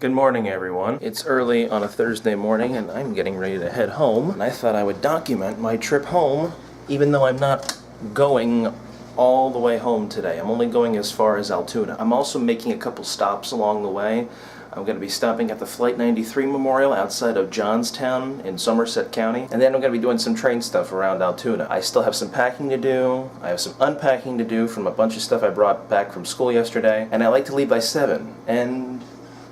Good morning, everyone. It's early on a Thursday morning and I'm getting ready to head home. And I thought I would document my trip home, even though I'm not going all the way home today. I'm only going as far as Altoona. I'm also making a couple stops along the way. I'm going to be stopping at the Flight 93 Memorial outside of Johnstown in Somerset County. And then I'm going to be doing some train stuff around Altoona. I still have some packing to do. I have some unpacking to do from a bunch of stuff I brought back from school yesterday. And I like to leave by 7. And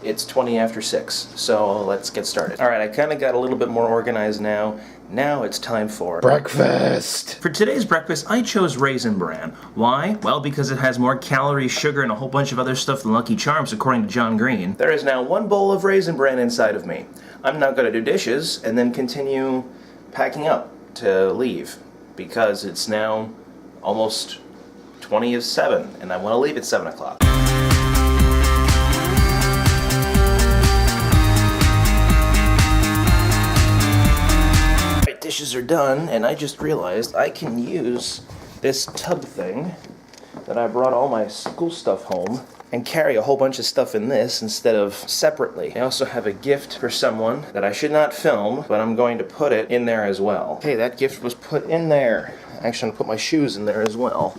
it's 20 after 6, so let's get started. Alright, I kind of got a little bit more organized now. Now it's time for breakfast! For today's breakfast, I chose Raisin Bran. Why? Well, because it has more calories, sugar, and a whole bunch of other stuff than Lucky Charms, according to John Green. There is now 1 bowl of Raisin Bran inside of me. I'm now going to do dishes and then continue packing up to leave, because it's now almost 20 of 7, and I want to leave at 7 o'clock. Dishes are done, and I just realized I can use this tub thing that I brought all my school stuff home and carry a whole bunch of stuff in this instead of separately. I also have a gift for someone that I should not film, but I'm going to put it in there as well. Okay, that gift was put in there. Actually, I'm going to put my shoes in there as well.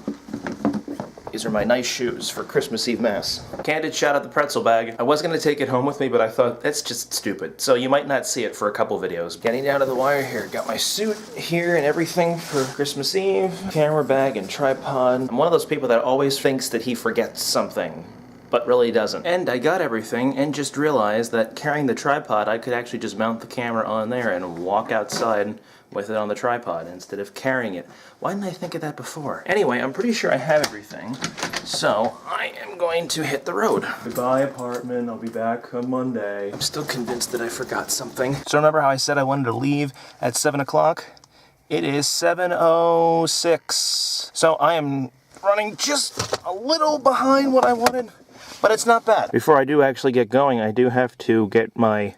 These are my nice shoes for Christmas Eve Mass. Candid shout out the pretzel bag. I was going to take it home with me, but I thought, that's just stupid. So you might not see it for a couple videos. Getting down to the wire here. Got my suit here and everything for Christmas Eve. Camera bag and tripod. I'm one of those people that always thinks that he forgets something, but really doesn't. And I got everything and just realized that carrying the tripod, I could actually just mount the camera on there and walk outside with it on the tripod instead of carrying it. Why didn't I think of that before? Anyway, I'm pretty sure I have everything, so I am going to hit the road. Goodbye, apartment. I'll be back on Monday. I'm still convinced that I forgot something. So remember how I said I wanted to leave at 7 o'clock? It is 7:06. So I am running just a little behind what I wanted, but it's not bad. Before I do actually get going, I do have to get my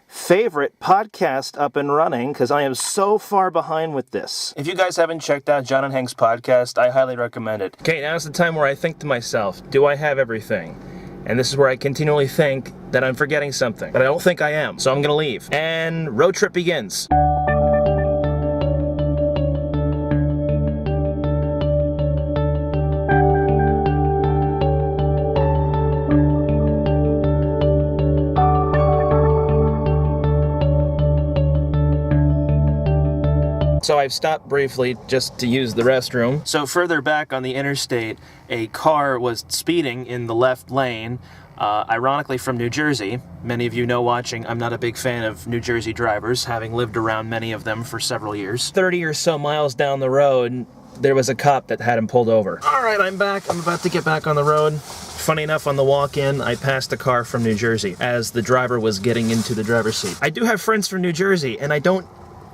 favorite podcast up and running because I am so far behind with this. If you guys haven't checked out John and Hank's podcast, I highly recommend it. Okay, now's the time where I think to myself, do I have everything? And this is where I continually think that I'm forgetting something, but I don't think I am. So I'm gonna leave. And road trip begins. So I've stopped briefly just to use the restroom. So further back on the interstate, a car was speeding in the left lane, ironically from New Jersey. Many of you know watching, I'm not a big fan of New Jersey drivers, having lived around many of them for several years. 30 or so miles down the road, there was a cop that had him pulled over. All right, I'm back. I'm about to get back on the road. Funny enough, on the walk-in, I passed a car from New Jersey as the driver was getting into the driver's seat. I do have friends from New Jersey, and I don't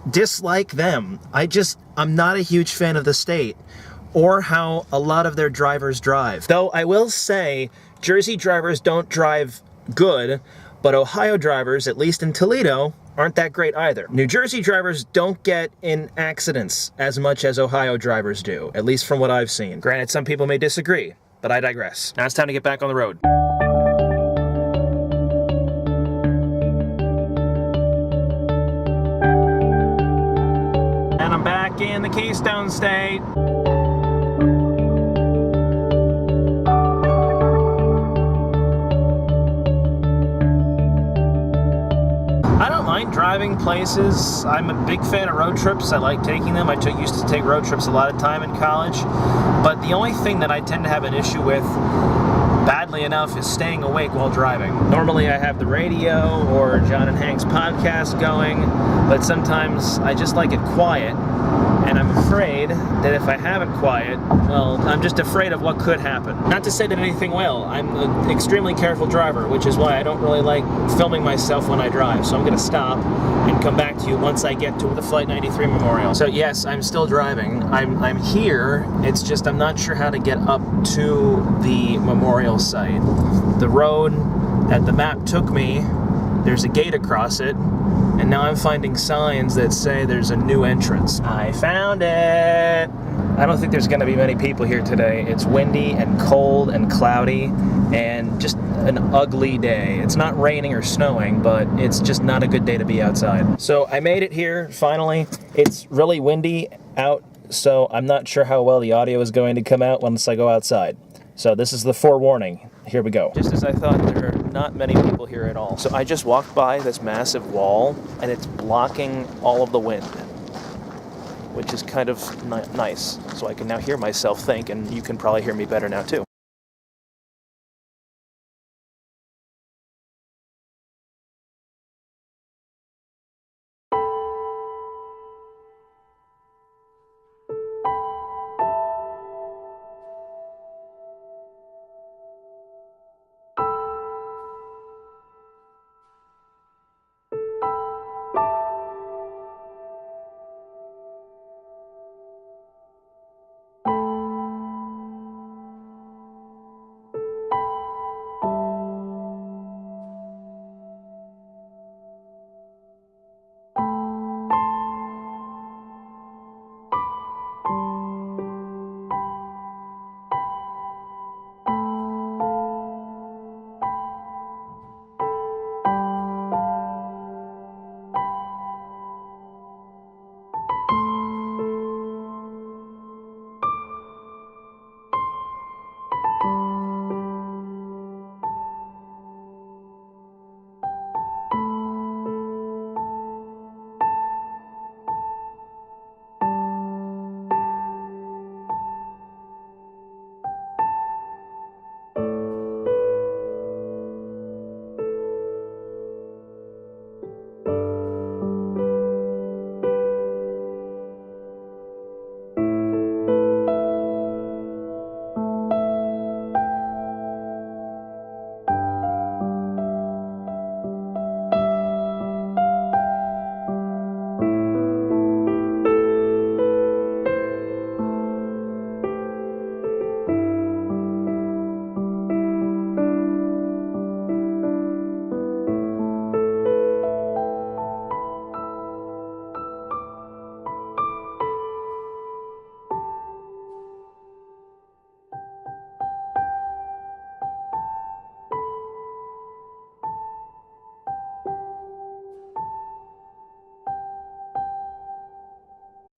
dislike them. I'm not a huge fan of the state or how a lot of their drivers drive. Though I will say, Jersey drivers don't drive good, but Ohio drivers, at least in Toledo, aren't that great either. New Jersey drivers don't get in accidents as much as Ohio drivers do, at least from what I've seen. Granted, some people may disagree, but I digress. Now it's time to get back on the road. And I'm back in the Keystone State. I don't mind driving places. I'm a big fan of road trips. I like taking them. I used to take road trips a lot of time in college. But the only thing that I tend to have an issue with, badly enough, is staying awake while driving. Normally I have the radio or John and Hank's podcast going, but sometimes I just like it quiet. And I'm afraid that if I have it quiet, well, I'm just afraid of what could happen. Not to say that anything will. I'm an extremely careful driver, which is why I don't really like filming myself when I drive. So I'm going to stop and come back to you once I get to the Flight 93 Memorial. So yes, I'm still driving. I'm here. It's just I'm not sure how to get up to the memorial site. The road that the map took me, there's a gate across it. And now I'm finding signs that say there's a new entrance. I found it! I don't think there's going to be many people here today. It's windy and cold and cloudy and just an ugly day. It's not raining or snowing, but it's just not a good day to be outside. So I made it here, finally. It's really windy out, so I'm not sure how well the audio is going to come out once I go outside. So this is the forewarning. Here we go. Just as I thought, there are not many people here at all. So I just walked by this massive wall, and it's blocking all of the wind, which is kind of nice. So I can now hear myself think, and you can probably hear me better now too.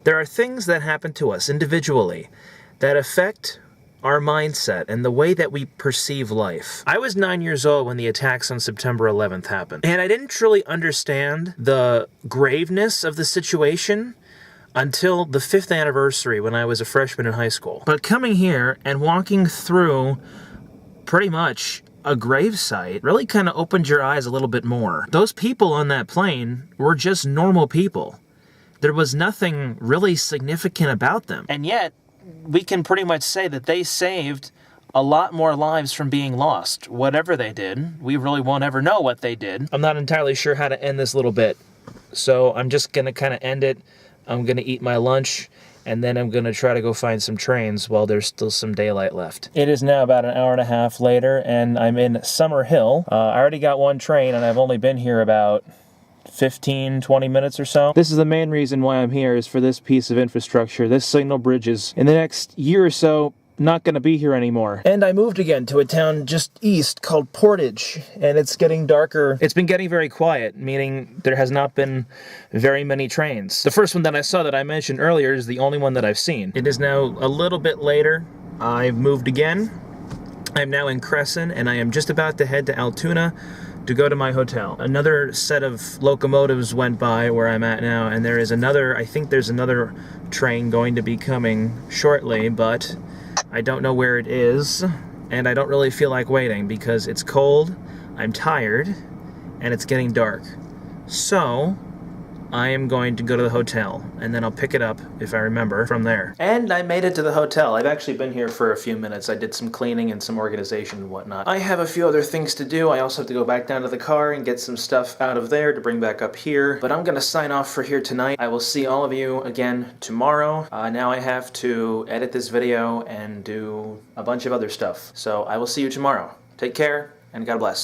There are things that happen to us individually that affect our mindset and the way that we perceive life. I was 9 years old when the attacks on September 11th happened, and I didn't truly understand the graveness of the situation until the 5th anniversary when I was a freshman in high school. But coming here and walking through pretty much a gravesite really kind of opened your eyes a little bit more. Those people on that plane were just normal people. There was nothing really significant about them. And yet, we can pretty much say that they saved a lot more lives from being lost. Whatever they did, we really won't ever know what they did. I'm not entirely sure how to end this little bit, so I'm just going to kind of end it. I'm going to eat my lunch, and then I'm going to try to go find some trains while there's still some daylight left. It is now about an hour and a half later, and I'm in Summer Hill. I already got one train, and I've only been here about 15, 20 minutes or so. This is the main reason why I'm here, is for this piece of infrastructure. This signal bridge is, in the next year or so, not going to be here anymore. And I moved again to a town just east called Portage, and it's getting darker. It's been getting very quiet, meaning there has not been very many trains. The first one that I saw that I mentioned earlier is the only one that I've seen. It is now a little bit later. I've moved again. I'm now in Crescent, and I am just about to head to Altoona to go to my hotel. Another set of locomotives went by where I'm at now, and there is another, I think there's another train going to be coming shortly, but I don't know where it is, and I don't really feel like waiting because it's cold, I'm tired, and it's getting dark. So I am going to go to the hotel, and then I'll pick it up, if I remember, from there. And I made it to the hotel. I've actually been here for a few minutes. I did some cleaning and some organization and whatnot. I have a few other things to do. I also have to go back down to the car and get some stuff out of there to bring back up here. But I'm gonna sign off for here tonight. I will see all of you again tomorrow. Now I have to edit this video and do a bunch of other stuff. So I will see you tomorrow. Take care, and God bless.